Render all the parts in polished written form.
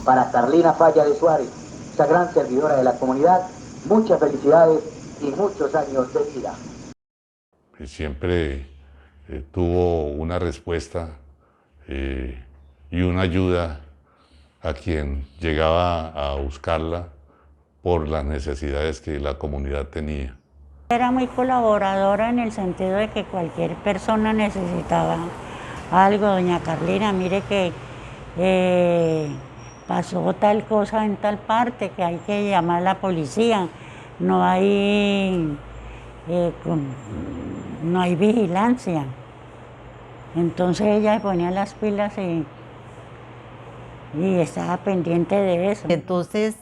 Para Carlina Falla de Suárez, esa gran servidora de la comunidad, muchas felicidades y muchos años de vida. Siempre tuvo una respuesta y una ayuda a quien llegaba a buscarla por las necesidades que la comunidad tenía. Era muy colaboradora en el sentido de que cualquier persona necesitaba algo. Doña Carlina, mire que pasó tal cosa en tal parte, que hay que llamar a la policía, no hay, no hay vigilancia. Entonces ella se ponía las pilas y estaba pendiente de eso. Entonces,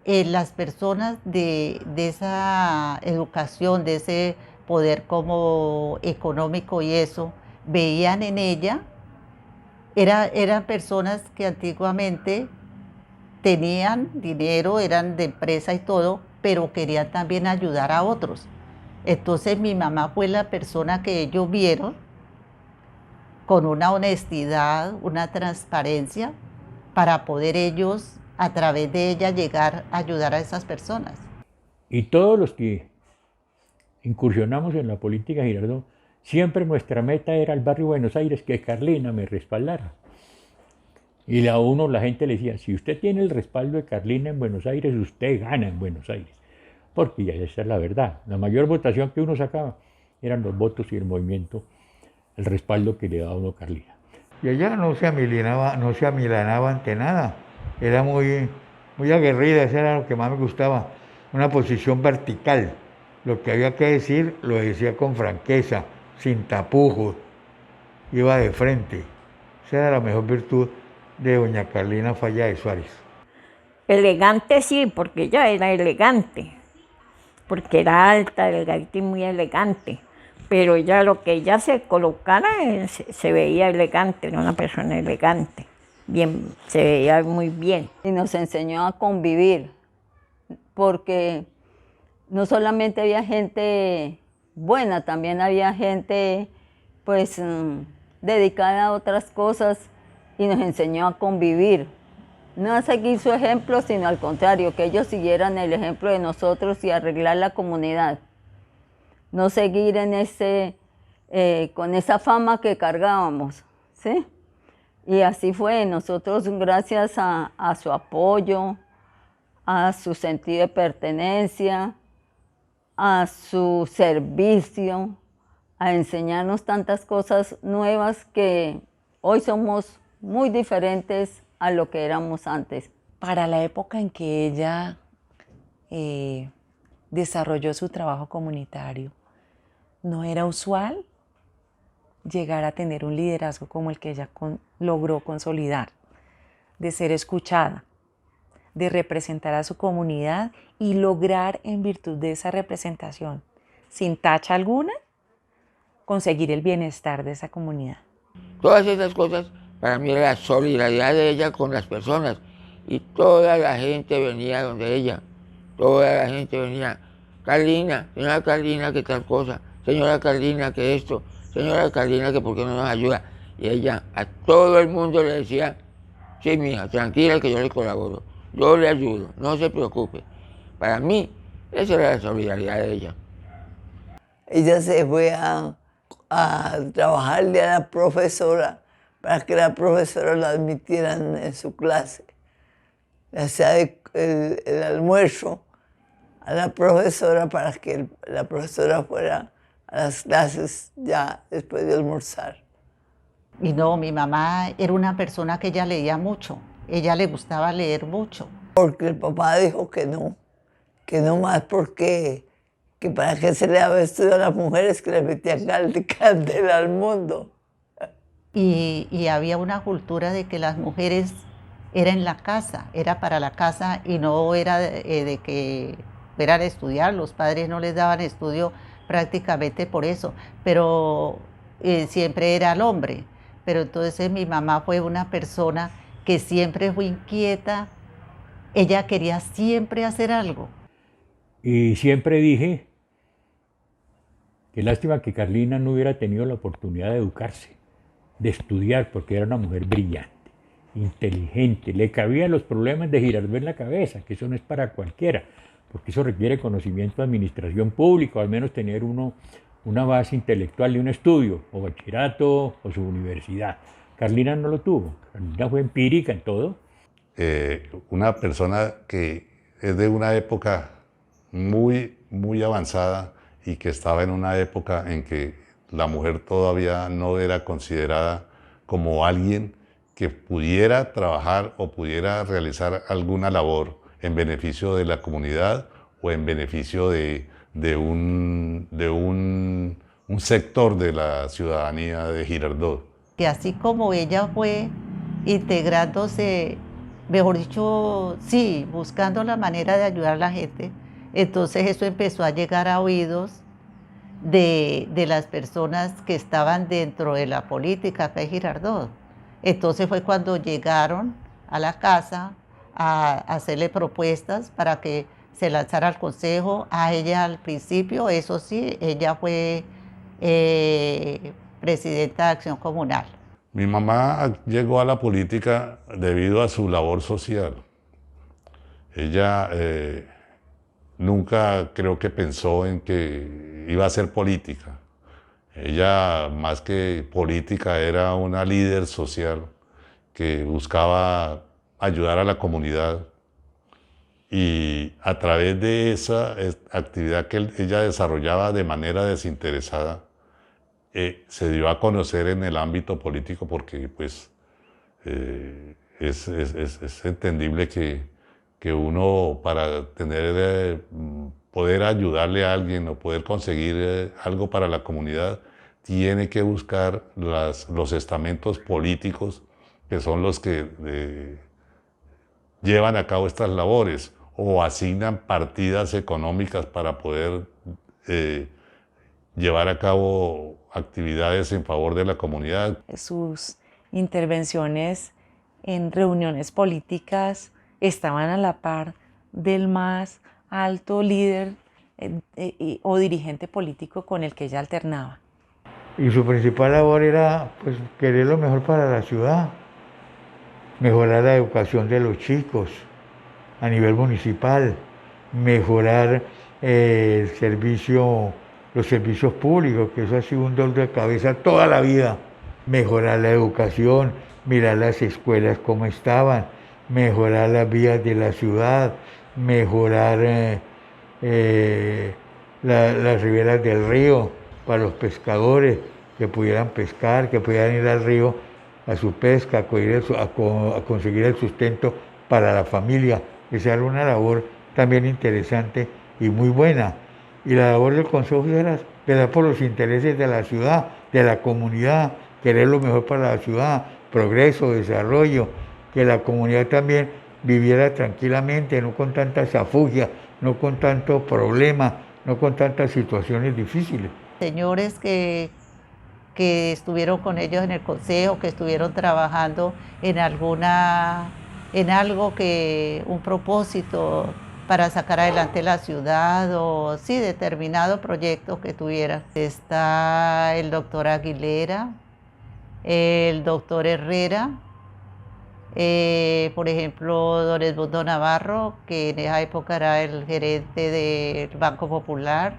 las personas de esa educación, de ese poder como económico y eso, veían en ella, eran personas que antiguamente tenían dinero, eran de empresa y todo, pero querían también ayudar a otros. Entonces mi mamá fue la persona que ellos vieron con una honestidad, una transparencia, para poder ellos, a través de ella, llegar a ayudar a esas personas. Y todos los que incursionamos en la política, Girardot, siempre nuestra meta era el barrio Buenos Aires, que Carlina me respaldara. Y a uno la gente le decía, si usted tiene el respaldo de Carlina en Buenos Aires, usted gana en Buenos Aires. Porque ya esa es la verdad. La mayor votación que uno sacaba eran los votos y el movimiento, el respaldo que le daba a uno a Carlina. Y ella no se amilanaba ante nada. Era muy aguerrida, eso era lo que más me gustaba. Una posición vertical. Lo que había que decir, lo decía con franqueza, sin tapujos. Iba de frente. Esa era la mejor virtud de doña Carlina Falla de Suárez. Elegante sí, porque ella era elegante. Porque era alta, delgadita y muy elegante. Pero ella, lo que ella se colocara, se veía elegante, era una persona elegante. Bien, se veía muy bien. Y nos enseñó a convivir, porque no solamente había gente buena, también había gente pues dedicada a otras cosas y nos enseñó a convivir. No a seguir su ejemplo, sino al contrario, que ellos siguieran el ejemplo de nosotros y arreglar la comunidad. No seguir en con esa fama que cargábamos, ¿sí? Y así fue, nosotros gracias a su apoyo, a su sentido de pertenencia, a su servicio, a enseñarnos tantas cosas nuevas que hoy somos muy diferentes a lo que éramos antes. Para la época en que ella desarrolló su trabajo comunitario, no era usual llegar a tener un liderazgo como el que ella logró consolidar, de ser escuchada, de representar a su comunidad y lograr, en virtud de esa representación, sin tacha alguna, conseguir el bienestar de esa comunidad. Todas esas cosas para mí era la solidaridad de ella con las personas, y toda la gente venía donde ella, toda la gente venía, Carlina, señora Carlina, que tal cosa, señora Carlina, que esto, señora Carlina, que por qué no nos ayuda. Y ella a todo el mundo le decía, sí, mija, tranquila que yo le colaboro, yo le ayudo, no se preocupe. Para mí, esa era la solidaridad de ella. Ella se fue a trabajarle a la profesora para que la profesora la admitieran en su clase. Le hacía el almuerzo a la profesora para que la profesora fuera a las clases ya después de almorzar. Y no, mi mamá era una persona que ella leía mucho, ella le gustaba leer mucho. Porque el papá dijo que no más porque que para qué se le había estudiado a las mujeres que le metían candela al mundo. Y había una cultura de que las mujeres era en la casa, era para la casa y no era de que fueran a estudiar, los padres no les daban estudio prácticamente por eso, pero siempre era el hombre. Pero entonces mi mamá fue una persona que siempre fue inquieta, ella quería siempre hacer algo. Y siempre dije que lástima que Carlina no hubiera tenido la oportunidad de educarse, de estudiar, porque era una mujer brillante. inteligente, le cabían los problemas de Girardot en la cabeza, que eso no es para cualquiera, porque eso requiere conocimiento de administración pública, o al menos tener uno una base intelectual de un estudio, o bachillerato, o su universidad. Carlina no lo tuvo, Carlina fue empírica en todo. Una persona que es de una época muy avanzada y que estaba en una época en que la mujer todavía no era considerada como alguien que pudiera trabajar o pudiera realizar alguna labor en beneficio de la comunidad o en beneficio de un sector de la ciudadanía de Girardot. Que así como ella fue integrándose, mejor dicho, sí, buscando la manera de ayudar a la gente, entonces eso empezó a llegar a oídos de las personas que estaban dentro de la política acá en Girardot. Entonces fue cuando llegaron a la casa a hacerle propuestas para que se lanzara al consejo. A ella al principio, eso sí, ella fue presidenta de Acción Comunal. Mi mamá llegó a la política debido a su labor social. Ella nunca creo que pensó en que iba a hacer política. Ella, más que política, era una líder social que buscaba ayudar a la comunidad, y a través de esa actividad que ella desarrollaba de manera desinteresada, se dio a conocer en el ámbito político, porque pues es entendible que uno, para poder ayudarle a alguien o poder conseguir algo para la comunidad, tiene que buscar los estamentos políticos, que son los que llevan a cabo estas labores o asignan partidas económicas para poder llevar a cabo actividades en favor de la comunidad. Sus intervenciones en reuniones políticas estaban a la par del más alto líder o dirigente político con el que ella alternaba. Y su principal labor era pues, querer lo mejor para la ciudad, mejorar la educación de los chicos a nivel municipal, mejorar los servicios públicos, que eso ha sido un dolor de cabeza toda la vida, mejorar la educación, mirar las escuelas cómo estaban, mejorar las vías de la ciudad, mejorar las riberas del río para los pescadores, que pudieran pescar, que pudieran ir al río a su pesca, a conseguir el sustento para la familia. Esa era una labor también interesante y muy buena. Y la labor del Consejo era velar por los intereses de la ciudad, de la comunidad, querer lo mejor para la ciudad, progreso, desarrollo, que la comunidad también viviera tranquilamente, no con tanta zafugia, no con tanto problema, no con tantas situaciones difíciles. Señores que estuvieron con ellos en el consejo, que estuvieron trabajando en algo un propósito para sacar adelante la ciudad, o sí, determinado proyecto que tuviera. Está el doctor Aguilera, el doctor Herrera, por ejemplo, don Edmundo Navarro, que en esa época era el gerente del Banco Popular.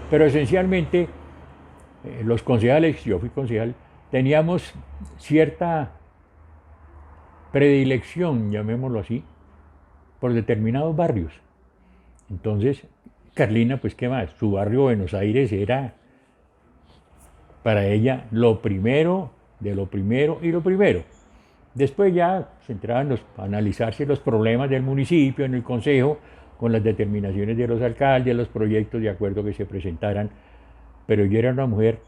Pero esencialmente, los concejales, yo fui concejal, teníamos cierta predilección, llamémoslo así, por determinados barrios. Entonces, Carlina, pues qué más, su barrio Buenos Aires era para ella lo primero, de lo primero y lo primero. Después ya se entraban a analizarse los problemas del municipio en el consejo, con las determinaciones de los alcaldes, los proyectos de acuerdo que se presentaran, pero ella era una mujer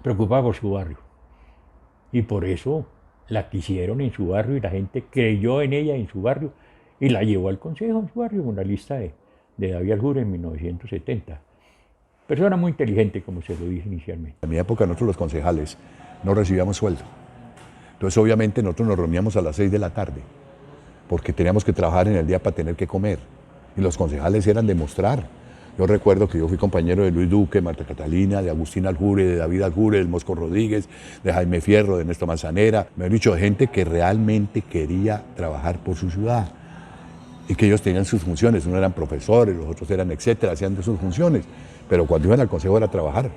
preocupada por su barrio, y por eso la quisieron en su barrio, y la gente creyó en ella en su barrio, y la llevó al consejo en su barrio, con la lista de David Aljure en 1970. Persona muy inteligente, como se lo dije inicialmente. En mi época nosotros los concejales no recibíamos sueldo, entonces obviamente nosotros nos reuníamos a las 6 de la tarde, porque teníamos que trabajar en el día para tener que comer, y los concejales eran de mostrar Yo recuerdo que yo fui compañero de Luis Duque, Marta Catalina, de Agustín Aljure, de David Aljure, del Mosco Rodríguez, de Jaime Fierro, de Néstor Manzanera. Me han dicho gente que realmente quería trabajar por su ciudad y que ellos tenían sus funciones. Unos eran profesores, los otros eran etcétera, hacían de sus funciones. Pero cuando iban al consejo era trabajar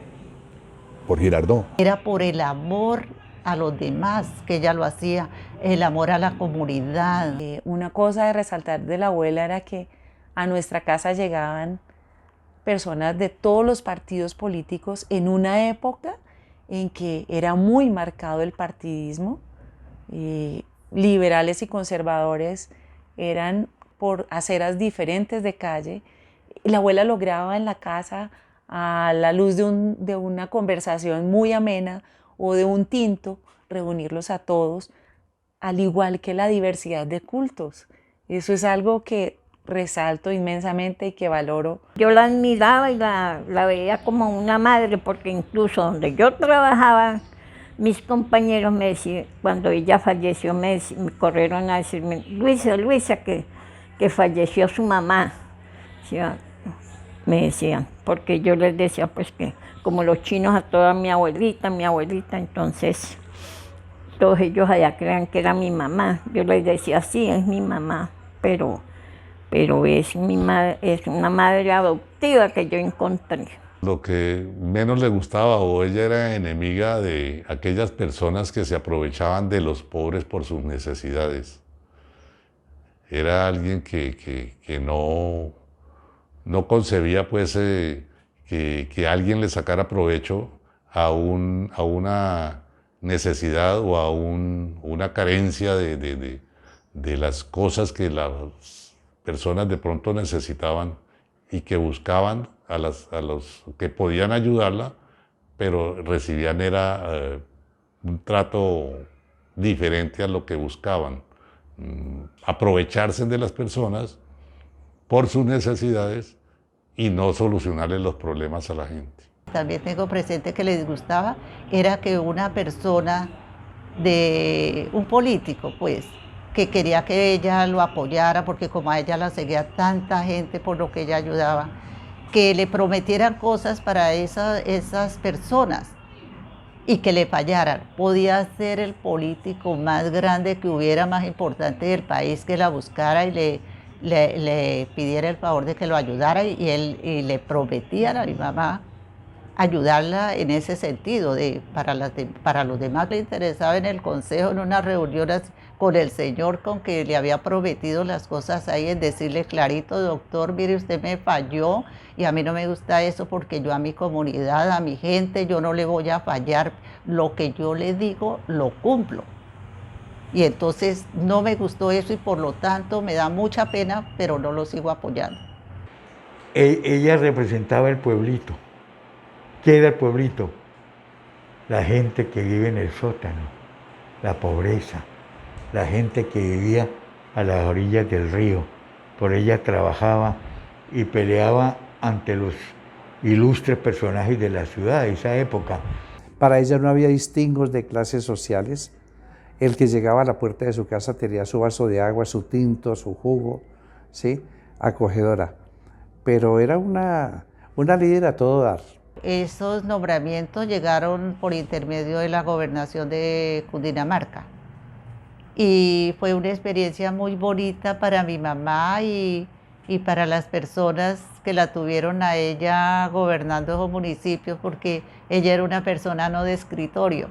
por Girardot. Era por el amor a los demás que ella lo hacía, el amor a la comunidad. Una cosa de resaltar de la abuela era que a nuestra casa llegaban personas de todos los partidos políticos en una época en que era muy marcado el partidismo. Liberales y conservadores eran por aceras diferentes de calle. La abuela lograba en la casa, a la luz de una conversación muy amena o de un tinto, reunirlos a todos, al igual que la diversidad de cultos. Eso es algo que resalto inmensamente y que valoro. Yo la admiraba y la veía como una madre, porque incluso donde yo trabajaba, mis compañeros me decían, cuando ella falleció, me corrieron a decirme, Luisa, que falleció su mamá. ¿Sí? Me decían, porque yo les decía pues que como los chinos a toda mi abuelita, entonces todos ellos allá crean que era mi mamá. Yo les decía, sí, es mi mamá, pero es una madre adoptiva que yo encontré. Lo que menos le gustaba, o ella era enemiga de aquellas personas que se aprovechaban de los pobres por sus necesidades. Era alguien que no concebía pues que alguien le sacara provecho a una necesidad o a una carencia de las cosas que las personas de pronto necesitaban y que buscaban a los que podían ayudarla, pero recibían un trato diferente a lo que buscaban. Aprovecharse de las personas por sus necesidades y no solucionarles los problemas a la gente. También tengo presente que les gustaba era que una persona un político, pues, que quería que ella lo apoyara, porque como a ella la seguía tanta gente por lo que ella ayudaba, que le prometieran cosas para esas personas y que le fallaran. Podía ser el político más grande que hubiera, más importante del país, que la buscara y le pidiera el favor de que lo ayudara y le prometían a mi mamá ayudarla en ese sentido. Para los demás le interesaba en el consejo, en unas reuniones con el señor con que le había prometido las cosas ahí, en decirle clarito, doctor, mire, usted me falló y a mí no me gusta eso, porque yo a mi comunidad, a mi gente, yo no le voy a fallar, lo que yo le digo lo cumplo. Y entonces no me gustó eso y por lo tanto me da mucha pena, pero no lo sigo apoyando. Ella representaba el pueblito. ¿Qué era el pueblito? La gente que vive en el sótano, la pobreza, la gente que vivía a las orillas del río. Por ella trabajaba y peleaba ante los ilustres personajes de la ciudad de esa época. Para ella no había distingos de clases sociales. El que llegaba a la puerta de su casa tenía su vaso de agua, su tinto, su jugo, ¿sí? Acogedora. Pero era una líder a todo dar. Esos nombramientos llegaron por intermedio de la gobernación de Cundinamarca. Y fue una experiencia muy bonita para mi mamá y para las personas que la tuvieron a ella gobernando esos municipios, porque ella era una persona no de escritorio.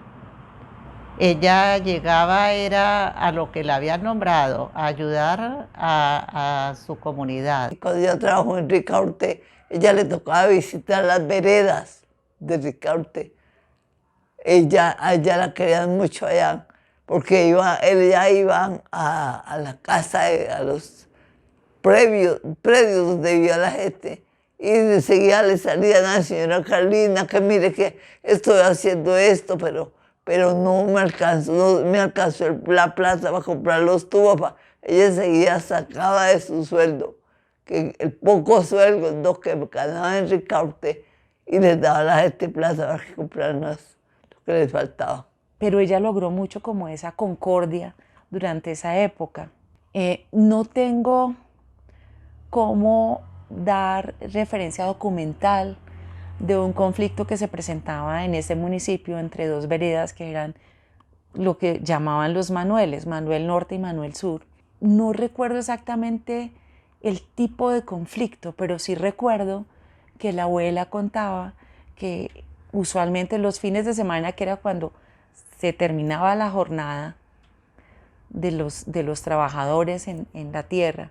Ella llegaba era a lo que la habían nombrado, a ayudar a su comunidad. Cuando ella trabajó en Ricaurte, ella le tocaba visitar las veredas de Ricaurte. Ella la querían mucho allá, porque ella iban a la casa, a los predios donde vivía la gente, y enseguida le salían a la señora Carlina, que mire que estoy haciendo esto, pero no me alcanzó la plata para comprar los tubos. Ella enseguida sacaba de su sueldo, que el poco sueldo que ganaba en Ricaurte, y les daba a la gente plata para que compraran lo que les faltaba. Pero ella logró mucho como esa concordia durante esa época. No tengo cómo dar referencia documental de un conflicto que se presentaba en ese municipio entre dos veredas que eran lo que llamaban los Manueles, Manuel Norte y Manuel Sur. No recuerdo exactamente el tipo de conflicto, pero sí recuerdo que la abuela contaba que usualmente los fines de semana, que era cuando se terminaba la jornada de los trabajadores en la tierra,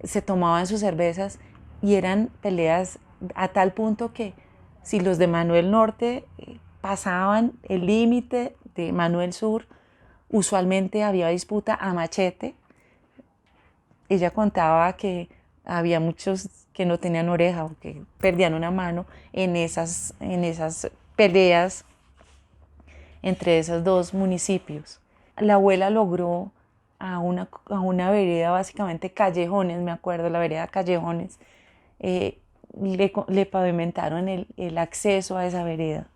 se tomaban sus cervezas y eran peleas a tal punto que si los de Manuel Norte pasaban el límite de Manuel Sur, usualmente había disputa a machete. Ella contaba que había muchos que no tenían oreja o que perdían una mano en esas peleas entre esos dos municipios. La abuela logró a una vereda, básicamente Callejones, me acuerdo, la vereda Callejones, le pavimentaron el acceso a esa vereda.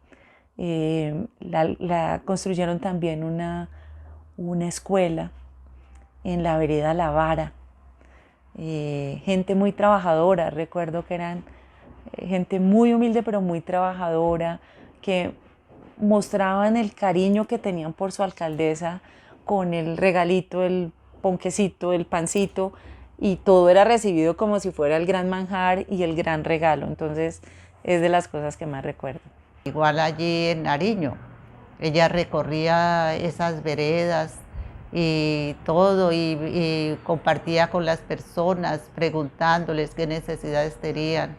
La construyeron también una escuela en la vereda La Vara. Gente muy trabajadora, recuerdo que eran gente muy humilde pero muy trabajadora, que mostraban el cariño que tenían por su alcaldesa con el regalito, el ponquecito, el pancito, y todo era recibido como si fuera el gran manjar y el gran regalo. Entonces es de las cosas que más recuerdo. Igual allí en Nariño, ella recorría esas veredas y todo, y compartía con las personas, preguntándoles qué necesidades tenían.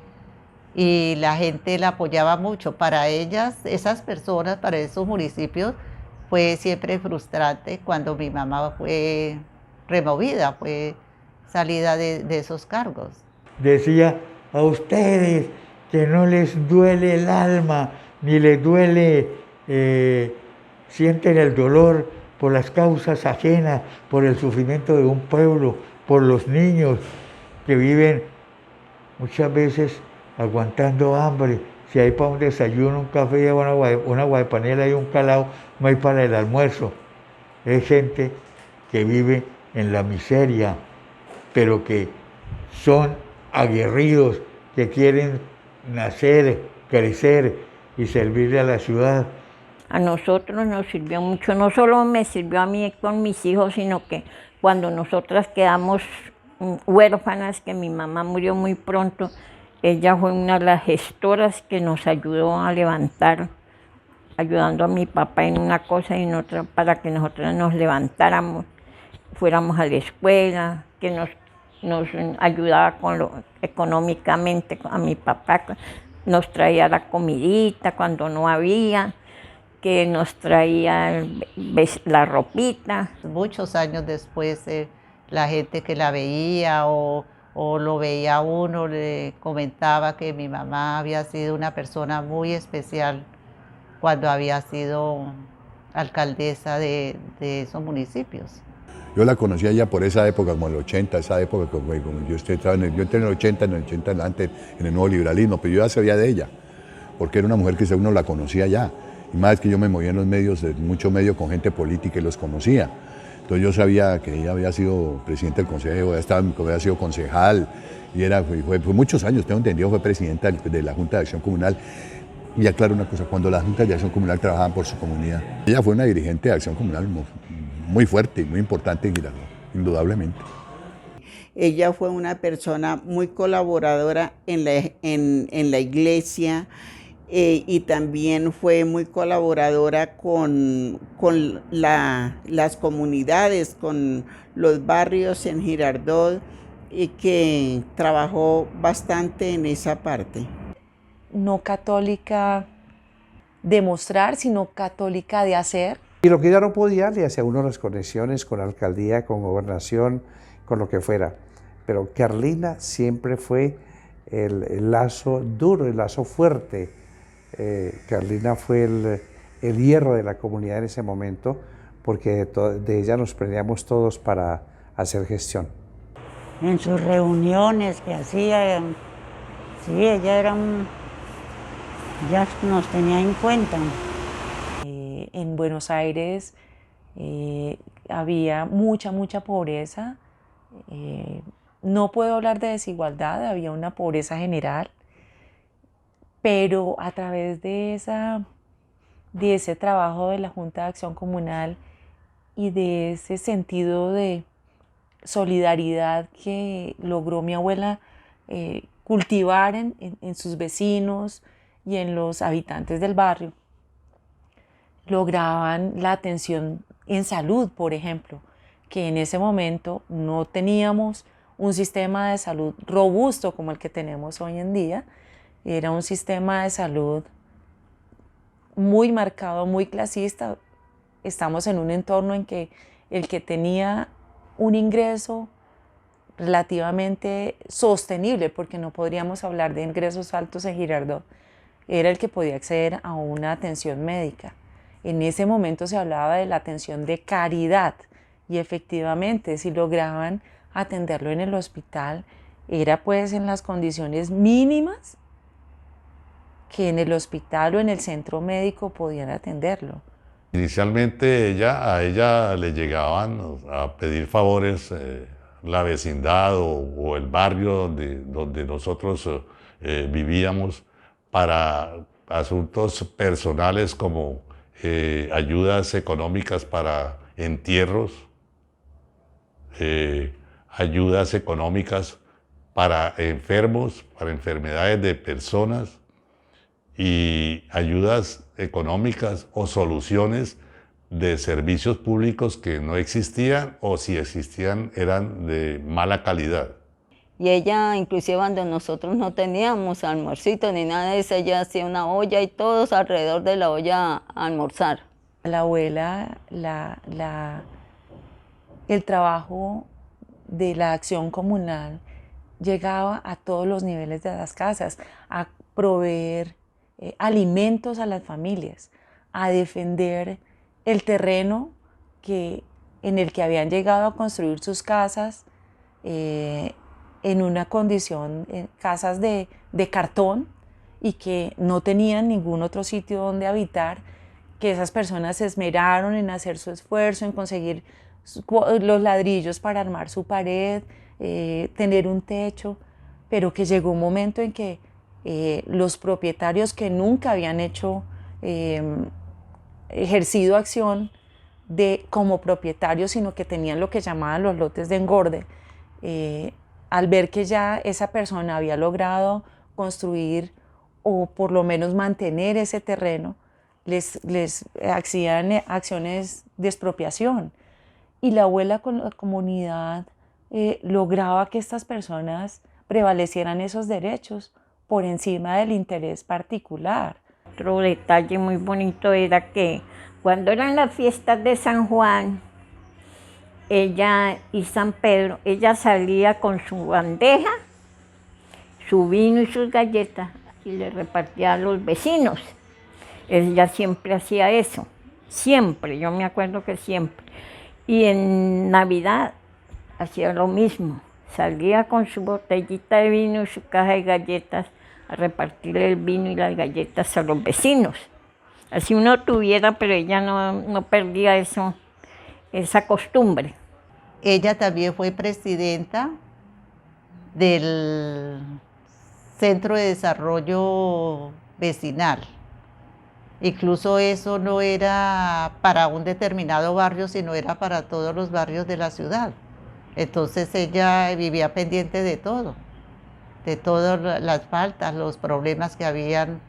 Y la gente la apoyaba mucho. Para ellas, esas personas, para esos municipios, fue siempre frustrante cuando mi mamá fue removida, fue salida de esos cargos. Decía a ustedes que no les duele el alma, ni les duele, sienten el dolor por las causas ajenas, por el sufrimiento de un pueblo, por los niños que viven muchas veces aguantando hambre. Si hay para un desayuno, un café, una guaypanela y un calao, no hay para el almuerzo. Es gente que vive en la miseria, pero que son aguerridos, que quieren nacer, crecer y servirle a la ciudad. A nosotros nos sirvió mucho, no solo me sirvió a mí con mis hijos, sino que cuando nosotras quedamos huérfanas, que mi mamá murió muy pronto, ella fue una de las gestoras que nos ayudó a levantar, ayudando a mi papá en una cosa y en otra para que nosotras nos levantáramos, fuéramos a la escuela, que nos ayudaba económicamente a mi papá, nos traía la comidita cuando no había, que nos traía la ropita. Muchos años después, la gente que la veía o lo veía uno, le comentaba que mi mamá había sido una persona muy especial cuando había sido alcaldesa de esos municipios. Yo la conocía ya por esa época, como el 80, esa época, como yo entré en el 80 adelante, en el nuevo liberalismo, pero yo ya sabía de ella, porque era una mujer que uno la conocía ya. Y más que yo me movía en los medios, muchos medios con gente política y los conocía. Entonces yo sabía que ella había sido presidenta del consejo, había sido concejal, y fue muchos años, tengo entendido, fue presidenta de la Junta de Acción Comunal. Y aclaro una cosa, cuando las juntas de acción comunal trabajaban por su comunidad, ella fue una dirigente de acción comunal muy fuerte y muy importante en Girardot, indudablemente. Ella fue una persona muy colaboradora en la iglesia, y también fue muy colaboradora con las comunidades, con los barrios en Girardot, y que trabajó bastante en esa parte. No católica de mostrar, sino católica de hacer. Y lo que ella no podía, le hacía uno las conexiones con la alcaldía, con gobernación, con lo que fuera. Pero Carlina siempre fue el lazo duro, el lazo fuerte. Carlina fue el hierro de la comunidad en ese momento, porque de ella nos prendíamos todos para hacer gestión. En sus reuniones que hacía, sí, ella ya nos tenía en cuenta. En Buenos Aires había mucha pobreza, no puedo hablar de desigualdad, había una pobreza general, pero a través de ese trabajo de la Junta de Acción Comunal y de ese sentido de solidaridad que logró mi abuela cultivar en sus vecinos y en los habitantes del barrio, lograban la atención en salud, por ejemplo, que en ese momento no teníamos un sistema de salud robusto como el que tenemos hoy en día. Era un sistema de salud muy marcado, muy clasista. Estamos en un entorno en que el que tenía un ingreso relativamente sostenible, porque no podríamos hablar de ingresos altos en Girardot, era el que podía acceder a una atención médica. En ese momento se hablaba de la atención de caridad y efectivamente si lograban atenderlo en el hospital era pues en las condiciones mínimas que en el hospital o en el centro médico podían atenderlo. Inicialmente a ella le llegaban a pedir favores la vecindad o el barrio donde nosotros vivíamos para asuntos personales como ayudas económicas para entierros, ayudas económicas para enfermos, para enfermedades de personas y ayudas económicas o soluciones de servicios públicos que no existían o si existían eran de mala calidad. Y ella, inclusive cuando nosotros no teníamos almuercito ni nada de eso, ella hacía una olla y todos alrededor de la olla a almorzar. La abuela, el trabajo de la acción comunal llegaba a todos los niveles de las casas, a proveer alimentos a las familias, a defender el terreno en el que habían llegado a construir sus casas, en una condición, casas de cartón y que no tenían ningún otro sitio donde habitar, que esas personas se esmeraron en hacer su esfuerzo, en conseguir los ladrillos para armar su pared, tener un techo, pero que llegó un momento en que los propietarios que nunca habían ejercido acción como propietarios, sino que tenían lo que llamaban los lotes de engorde, al ver que ya esa persona había logrado construir o por lo menos mantener ese terreno, les hacían acciones de expropiación. Y la abuela con la comunidad lograba que estas personas prevalecieran esos derechos por encima del interés particular. Otro detalle muy bonito era que cuando eran las fiestas de San Juan, ella y San Pedro, ella salía con su bandeja, su vino y sus galletas y le repartía a los vecinos. Ella siempre hacía eso, siempre, yo me acuerdo que siempre. Y en Navidad hacía lo mismo, salía con su botellita de vino y su caja de galletas a repartirle el vino y las galletas a los vecinos. Así uno tuviera, pero ella no perdía esa costumbre. Ella también fue presidenta del Centro de Desarrollo Vecinal. Incluso eso no era para un determinado barrio, sino era para todos los barrios de la ciudad. Entonces ella vivía pendiente de todo, de todas las faltas, los problemas que habían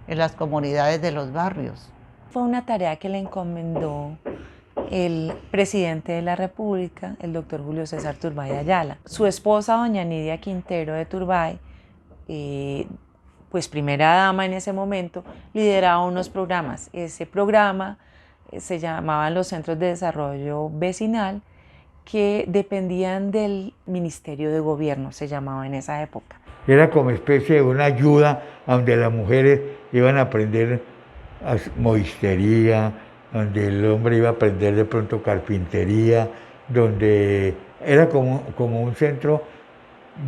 en las comunidades de los barrios. Fue una tarea que le encomendó el presidente de la República, el doctor Julio César Turbay Ayala. Su esposa, doña Nidia Quintero de Turbay, pues primera dama en ese momento, lideraba unos programas. Ese programa se llamaban los Centros de Desarrollo Vecinal, que dependían del Ministerio de Gobierno, se llamaba en esa época. Era como especie de una ayuda donde las mujeres iban a aprender modistería, donde el hombre iba a aprender de pronto carpintería, donde era como un centro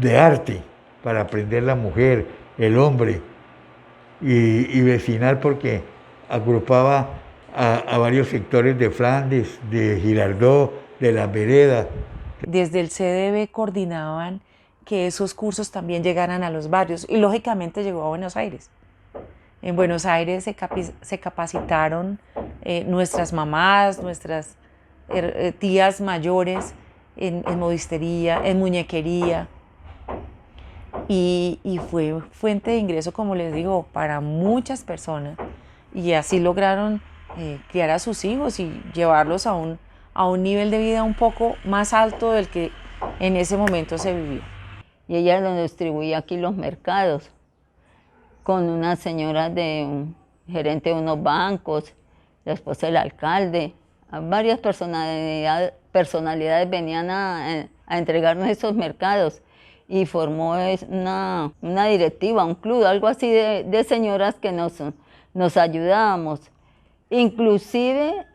de arte para aprender la mujer, el hombre, y vecinal porque agrupaba a varios sectores de Flandes, de Girardot, de las veredas. Desde el CDB coordinaban que esos cursos también llegaran a los barrios y lógicamente llegó a Buenos Aires. En Buenos Aires se capacitaron nuestras mamás, nuestras tías mayores en modistería, en muñequería, y fue fuente de ingreso, como les digo, para muchas personas, y así lograron criar a sus hijos y llevarlos a un nivel de vida un poco más alto del que en ese momento se vivía. Y ella nos distribuía aquí los mercados con una señora gerente de unos bancos, la esposa del alcalde. Varias personalidades venían a entregarnos esos mercados y formó una directiva, un club, algo así de señoras que nos ayudábamos. Inclusive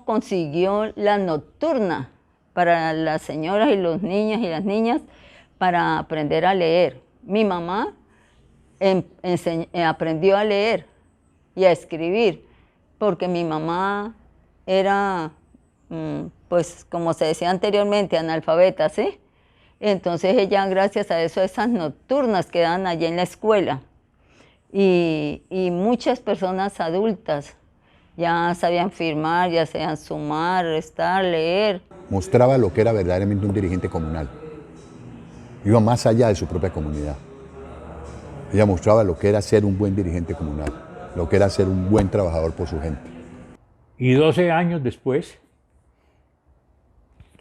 consiguió la nocturna para las señoras y los niños y las niñas para aprender a leer. Mi mamá aprendió a leer y a escribir, porque mi mamá era, pues como se decía anteriormente, analfabeta, ¿sí? Entonces ella, gracias a eso, esas nocturnas que daban allí en la escuela, y muchas personas adultas ya sabían firmar, ya sabían sumar, restar, leer. Mostraba lo que era verdaderamente un dirigente comunal. Iba más allá de su propia comunidad. Ella mostraba lo que era ser un buen dirigente comunal, lo que era ser un buen trabajador por su gente. Y 12 años después,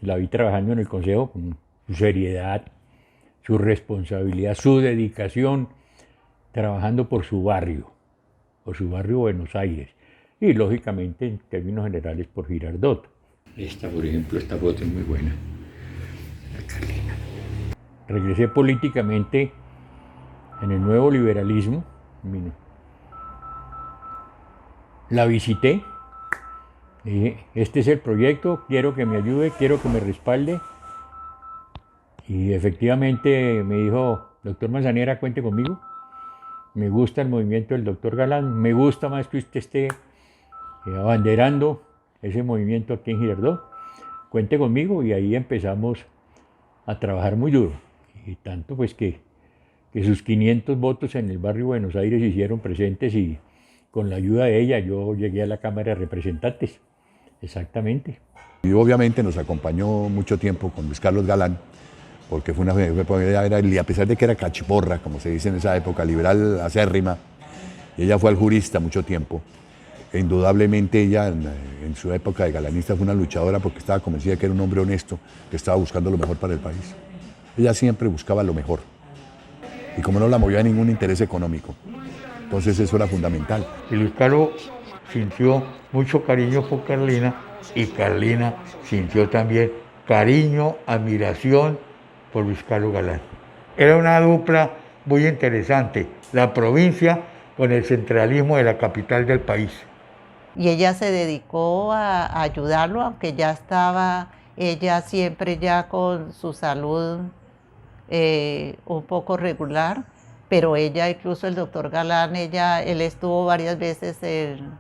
la vi trabajando en el Consejo con su seriedad, su responsabilidad, su dedicación, trabajando por su barrio Buenos Aires, y lógicamente, en términos generales, por Girardot. Esta, por ejemplo, esta foto es muy buena. La Carlina. Regresé políticamente en el nuevo liberalismo. La visité. Dije, este es el proyecto, quiero que me ayude, quiero que me respalde. Y efectivamente me dijo, doctor Manzanera, cuente conmigo. Me gusta el movimiento del doctor Galán, me gusta más que usted esté abanderando ese movimiento aquí en Girardot. Cuente conmigo, y ahí empezamos a trabajar muy duro. Y tanto pues que sus 500 votos en el barrio Buenos Aires se hicieron presentes, y con la ayuda de ella yo llegué a la Cámara de Representantes. Exactamente. Y obviamente nos acompañó mucho tiempo con Luis Carlos Galán, porque fue a pesar de que era cachiporra, como se dice en esa época, liberal acérrima, y ella fue aljurista mucho tiempo. E indudablemente ella en su época de galanista fue una luchadora, porque estaba convencida que era un hombre honesto, que estaba buscando lo mejor para el país. Ella siempre buscaba lo mejor, y como no la movía ningún interés económico, entonces eso era fundamental. Y Luis Carlos sintió mucho cariño por Carlina, y Carlina sintió también cariño, admiración por Luis Carlos Galán. Era una dupla muy interesante, la provincia con el centralismo de la capital del país. Y ella se dedicó a ayudarlo, aunque ya estaba ella siempre ya con su salud un poco regular, pero ella, incluso el doctor Galán, él estuvo varias veces en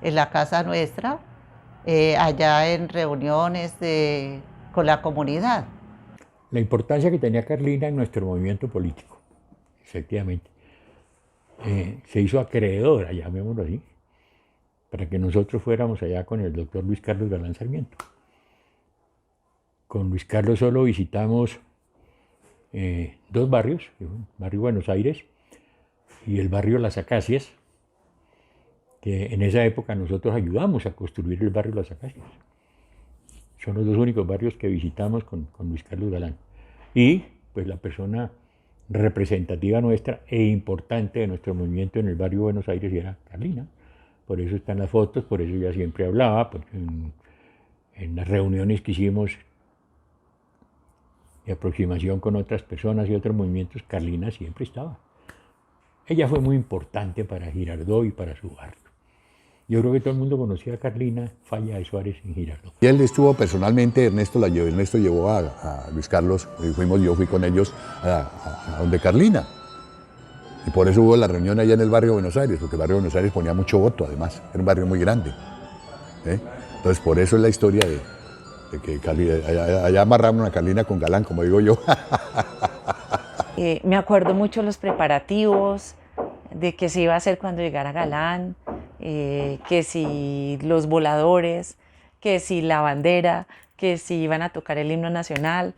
la casa nuestra, allá en reuniones con la comunidad. La importancia que tenía Carlina en nuestro movimiento político, efectivamente. Se hizo acreedora, llamémoslo así, para que nosotros fuéramos allá con el doctor Luis Carlos Galán Sarmiento. Con Luis Carlos solo visitamos 2 barrios, el barrio Buenos Aires y el barrio Las Acacias, que en esa época nosotros ayudamos a construir el barrio Las Acacias. Son los 2 únicos barrios que visitamos con Luis Carlos Galán. Y pues la persona representativa nuestra e importante de nuestro movimiento en el barrio Buenos Aires era Carlina. Por eso están las fotos, por eso ella siempre hablaba, porque en las reuniones que hicimos de aproximación con otras personas y otros movimientos, Carlina siempre estaba. Ella fue muy importante para Girardot y para su barrio. Yo creo que todo el mundo conocía a Carlina Falla de Suárez en Girardot. Y él estuvo personalmente, Ernesto llevó a Luis Carlos, yo fui con ellos a donde Carlina. Y por eso hubo la reunión allá en el barrio Buenos Aires, porque el barrio Buenos Aires ponía mucho voto además, era un barrio muy grande. Entonces por eso es la historia de allá amarramos una Carlina con Galán, como digo yo. Me acuerdo mucho los preparativos, de qué se iba a hacer cuando llegara Galán, que si los voladores, que si la bandera, que si iban a tocar el himno nacional,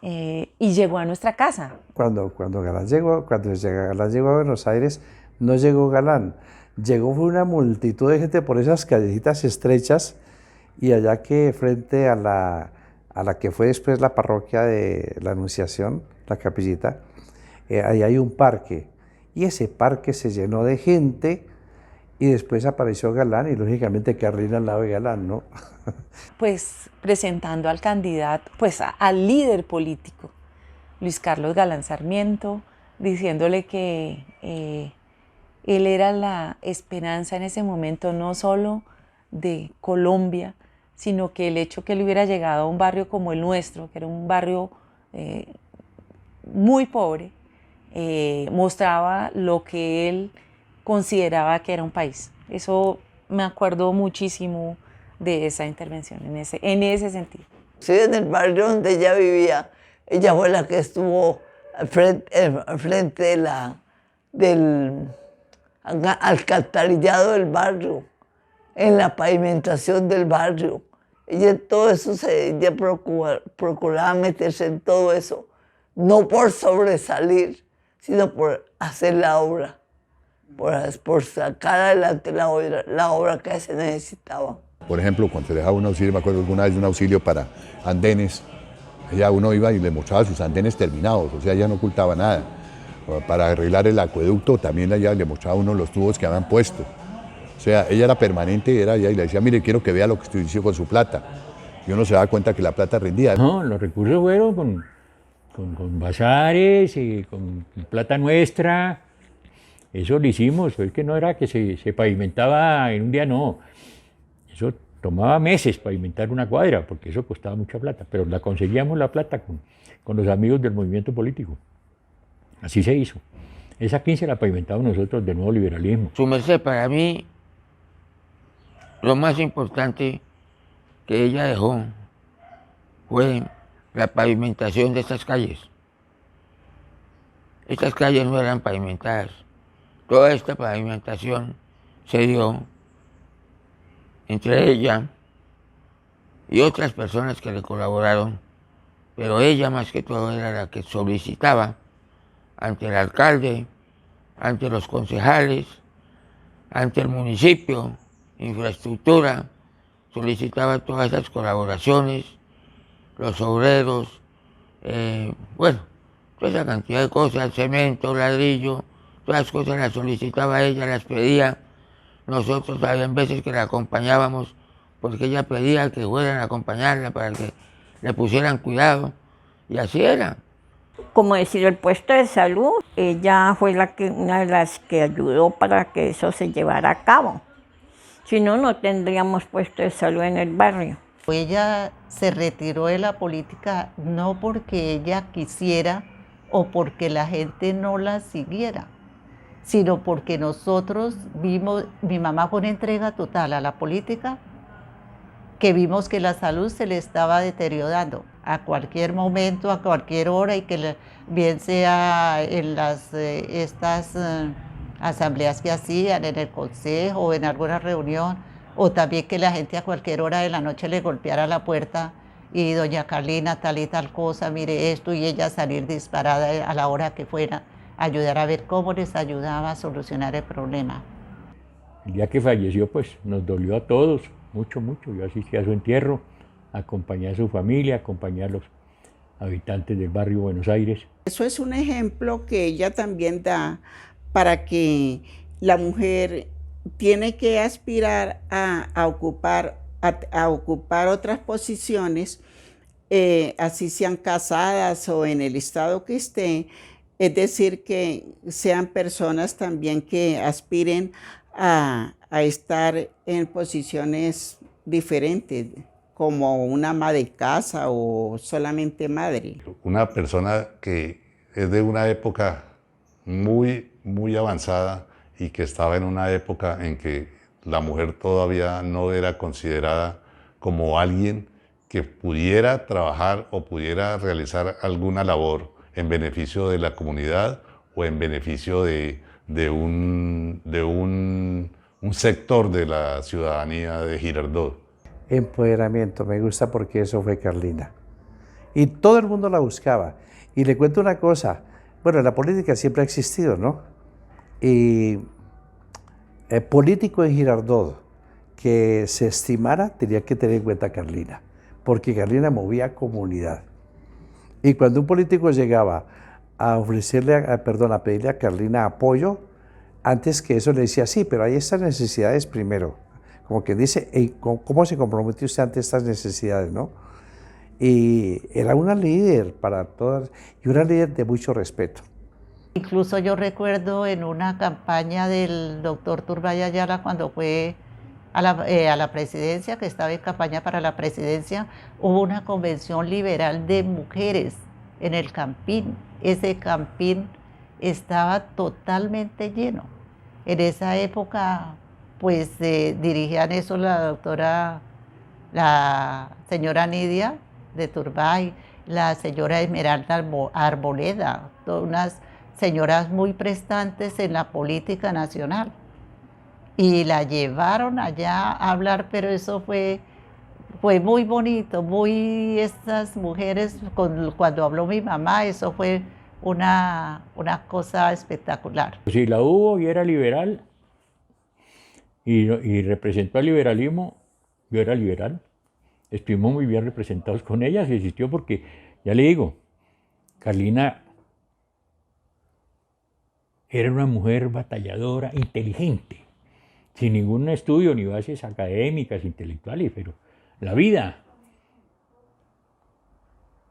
y llegó a nuestra casa. Cuando Galán llegó a Buenos Aires, no llegó Galán, llegó fue una multitud de gente por esas callecitas estrechas, y allá que frente a la que fue después la parroquia de la Anunciación, la capillita, ahí hay un parque, y ese parque se llenó de gente, y después apareció Galán, y lógicamente Carlina al lado de Galán, ¿no? Pues presentando al candidato, pues al líder político, Luis Carlos Galán Sarmiento, diciéndole que él era la esperanza en ese momento, no solo de Colombia, sino que el hecho que él hubiera llegado a un barrio como el nuestro, que era un barrio muy pobre, mostraba lo que él consideraba que era un país. Eso me acuerdo muchísimo de esa intervención, en ese sentido. Sí, en el barrio donde ella vivía, ella fue la que estuvo al frente del alcantarillado del barrio, en la pavimentación del barrio. Ella en todo eso, ella procuraba meterse en todo eso, no por sobresalir, sino por hacer la obra, por sacar adelante la obra que se necesitaba. Por ejemplo, cuando se dejaba un auxilio, me acuerdo alguna vez de un auxilio para andenes, uno iba y le mostraba sus andenes terminados, o sea, ella no ocultaba nada. Para arreglar el acueducto también ella le mostraba a uno los tubos que habían puesto. O sea, ella era permanente, era allá y le decía, mire, quiero que vea lo que estoy diciendo con su plata. Y uno se da cuenta que la plata rendía. No, los recursos fueron con bazares, y con plata nuestra. Eso lo hicimos, fue que no era que se pavimentaba en un día, no. Eso tomaba meses pavimentar una cuadra, porque eso costaba mucha plata, pero la conseguíamos la plata con los amigos del movimiento político. Así se hizo. Esa 15 la pavimentamos nosotros del nuevo liberalismo. Su merced, para mí, lo más importante que ella dejó fue la pavimentación de estas calles. Estas calles no eran pavimentadas. Toda esta pavimentación se dio entre ella y otras personas que le colaboraron, pero ella más que todo era la que solicitaba ante el alcalde, ante los concejales, ante el municipio, infraestructura, solicitaba todas esas colaboraciones, los obreros, bueno, toda esa cantidad de cosas, cemento, ladrillo, todas las cosas las solicitaba ella, las pedía. Nosotros había veces que la acompañábamos porque ella pedía que fueran a acompañarla para que le pusieran cuidado, y así era. Como decir, el puesto de salud, ella fue una de las que ayudó para que eso se llevara a cabo. Si no, no tendríamos puesto de salud en el barrio. Ella se retiró de la política no porque ella quisiera o porque la gente no la siguiera, sino porque nosotros vimos, mi mamá fue una entrega total a la política, que vimos que la salud se le estaba deteriorando a cualquier momento, a cualquier hora, y que bien sea en estas asambleas que hacían, en el consejo o en alguna reunión, o también que la gente a cualquier hora de la noche le golpeara la puerta y doña Carlina tal y tal cosa, mire esto, y ella salir disparada a la hora que fuera, ayudar a ver cómo les ayudaba a solucionar el problema. El día que falleció, pues nos dolió a todos, mucho, mucho. Yo asistí a su entierro, acompañé a su familia, acompañé a los habitantes del barrio Buenos Aires. Eso es un ejemplo que ella también da para que la mujer tiene que aspirar a ocupar otras posiciones, así sean casadas o en el estado que esté, es decir, que sean personas también que aspiren a estar en posiciones diferentes, como una ama de casa o solamente madre. Una persona que es de una época muy, muy avanzada y que estaba en una época en que la mujer todavía no era considerada como alguien que pudiera trabajar o pudiera realizar alguna labor en beneficio de la comunidad o en beneficio de un sector de la ciudadanía de Girardot. Empoderamiento, me gusta porque eso fue Carlina. Y todo el mundo la buscaba. Y le cuento una cosa, bueno, la política siempre ha existido, ¿no? Y el político en Girardot que se estimara tenía que tener en cuenta a Carlina, porque Carlina movía comunidad. Y cuando un político llegaba a ofrecerle, a pedirle a Carlina apoyo, antes que eso le decía, sí, pero hay estas necesidades primero. Como que dice, ¿cómo se comprometió usted ante estas necesidades, no? Y era una líder para todas, y una líder de mucho respeto. Incluso yo recuerdo en una campaña del doctor Turbay Ayala, cuando fue a la presidencia, que estaba en campaña para la presidencia, hubo una convención liberal de mujeres en el Campín. Ese Campín estaba totalmente lleno. En esa época, pues dirigían eso la señora Nidia de Turbay, la señora Esmeralda Arboleda, todas unas señoras muy prestantes en la política nacional. Y la llevaron allá a hablar, pero eso fue muy bonito, estas mujeres, cuando habló mi mamá, eso fue una cosa espectacular. Si la hubo y era liberal, y representó al liberalismo, yo era liberal. Estuvimos muy bien representados con ella, se existió porque, ya le digo, Carlina era una mujer batalladora, inteligente, sin ningún estudio ni bases académicas, intelectuales, pero la vida,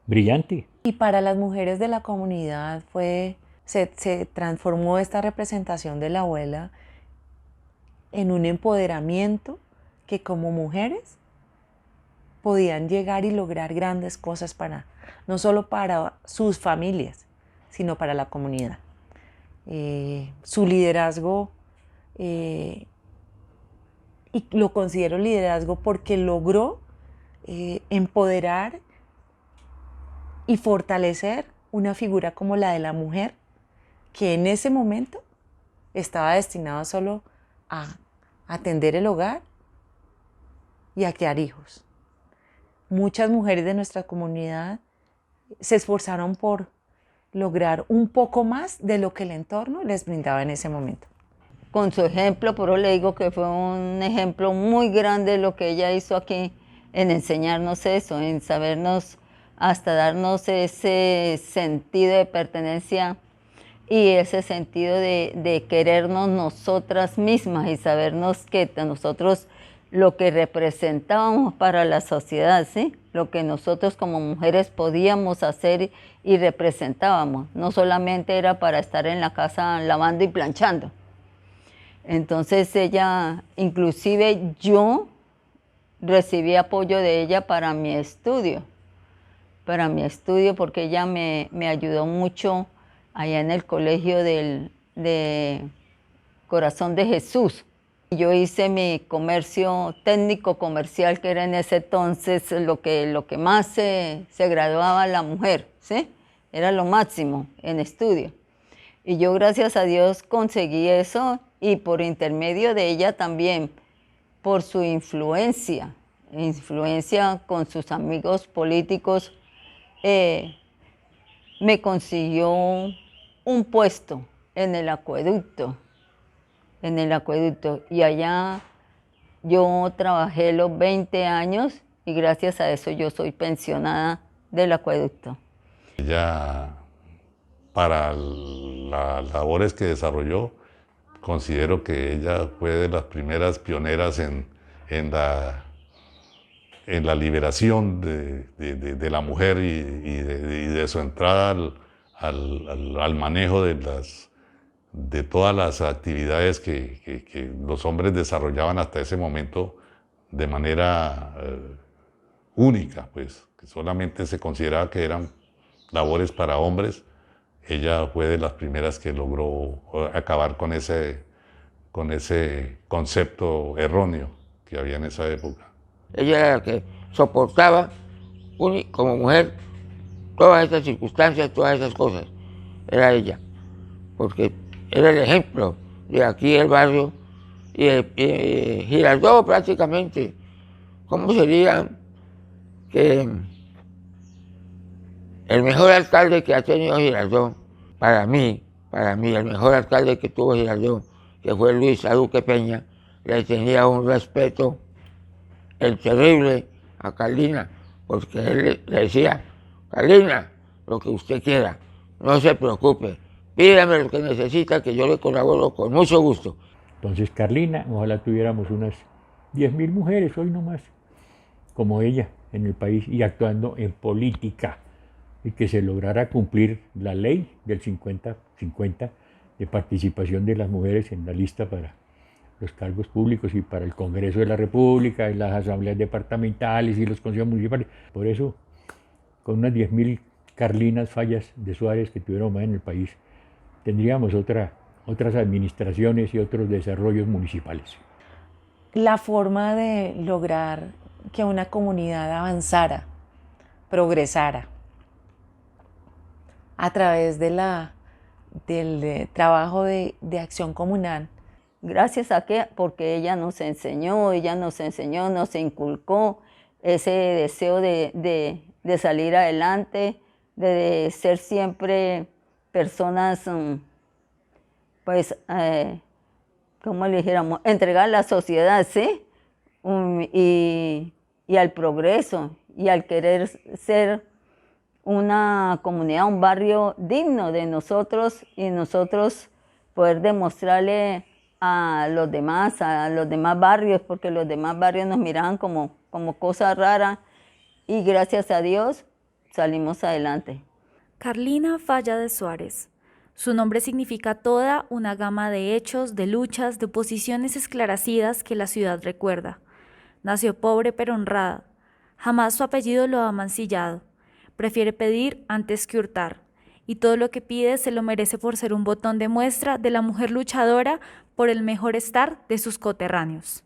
brillante. Y para las mujeres de la comunidad se transformó esta representación de la abuela en un empoderamiento que como mujeres podían llegar y lograr grandes cosas no solo para sus familias, sino para la comunidad. Su liderazgo, y lo considero liderazgo porque logró empoderar y fortalecer una figura como la de la mujer, que en ese momento estaba destinada solo a atender el hogar y a criar hijos. Muchas mujeres de nuestra comunidad se esforzaron por lograr un poco más de lo que el entorno les brindaba en ese momento. Con su ejemplo, por eso le digo que fue un ejemplo muy grande lo que ella hizo aquí, en enseñarnos eso, en sabernos, hasta darnos ese sentido de pertenencia y ese sentido de querernos nosotras mismas y sabernos que nosotros lo que representábamos para la sociedad, ¿sí? Lo que nosotros como mujeres podíamos hacer y representábamos. No solamente era para estar en la casa lavando y planchando. Entonces ella, inclusive yo recibí apoyo de ella para mi estudio, porque ella me ayudó mucho allá en el colegio de Corazón de Jesús. Yo hice mi comercio técnico comercial, que era en ese entonces lo que más se graduaba la mujer, ¿sí? Era lo máximo en estudio. Y yo, gracias a Dios, conseguí eso, y por intermedio de ella también, por su influencia con sus amigos políticos, me consiguió un puesto en el acueducto. Y allá yo trabajé los 20 años y gracias a eso yo soy pensionada del acueducto. Ella, para las labores que desarrolló, considero que ella fue de las primeras pioneras en la liberación de la mujer y de su entrada al manejo de todas las actividades que los hombres desarrollaban hasta ese momento de manera única, pues, que solamente se consideraba que eran labores para hombres. Ella fue de las primeras que logró acabar con ese concepto erróneo que había en esa época. Ella era la que soportaba como mujer, todas estas circunstancias, todas esas cosas, era ella, porque era el ejemplo de aquí el barrio y Girardot prácticamente. ¿Cómo sería que el mejor alcalde que ha tenido Girardot, para mí, el mejor alcalde que tuvo Girardot, que fue Luis Aduque Peña, le tenía un respeto el terrible a Carlina, porque él le decía, Carlina, lo que usted quiera, no se preocupe, pídame lo que necesita, que yo le colaboro con mucho gusto. Entonces Carlina, ojalá tuviéramos unas 10.000 mujeres hoy nomás, como ella en el país y actuando en política, y que se lograra cumplir la ley del 50-50 de participación de las mujeres en la lista para los cargos públicos y para el Congreso de la República y las asambleas departamentales y los consejos municipales. Por eso, con unas 10.000 Carlinas Fallas de Suárez que tuviéramos más en el país, tendríamos otras administraciones y otros desarrollos municipales. La forma de lograr que una comunidad avanzara, progresara, a través del trabajo de acción comunal. Gracias a que, porque ella nos enseñó, nos inculcó ese deseo de salir adelante, de ser siempre personas, pues, como le dijéramos, entregar a la sociedad, ¿sí? Y al progreso, y al querer ser una comunidad, un barrio digno de nosotros, y nosotros poder demostrarle a los demás barrios, porque los demás barrios nos miraban como cosa rara, y gracias a Dios salimos adelante. Carlina Falla de Suárez. Su nombre significa toda una gama de hechos, de luchas, de posiciones esclarecidas que la ciudad recuerda. Nació pobre pero honrada. Jamás su apellido lo ha mancillado. Prefiere pedir antes que hurtar. Y todo lo que pide se lo merece por ser un botón de muestra de la mujer luchadora por el mejor estar de sus coterráneos.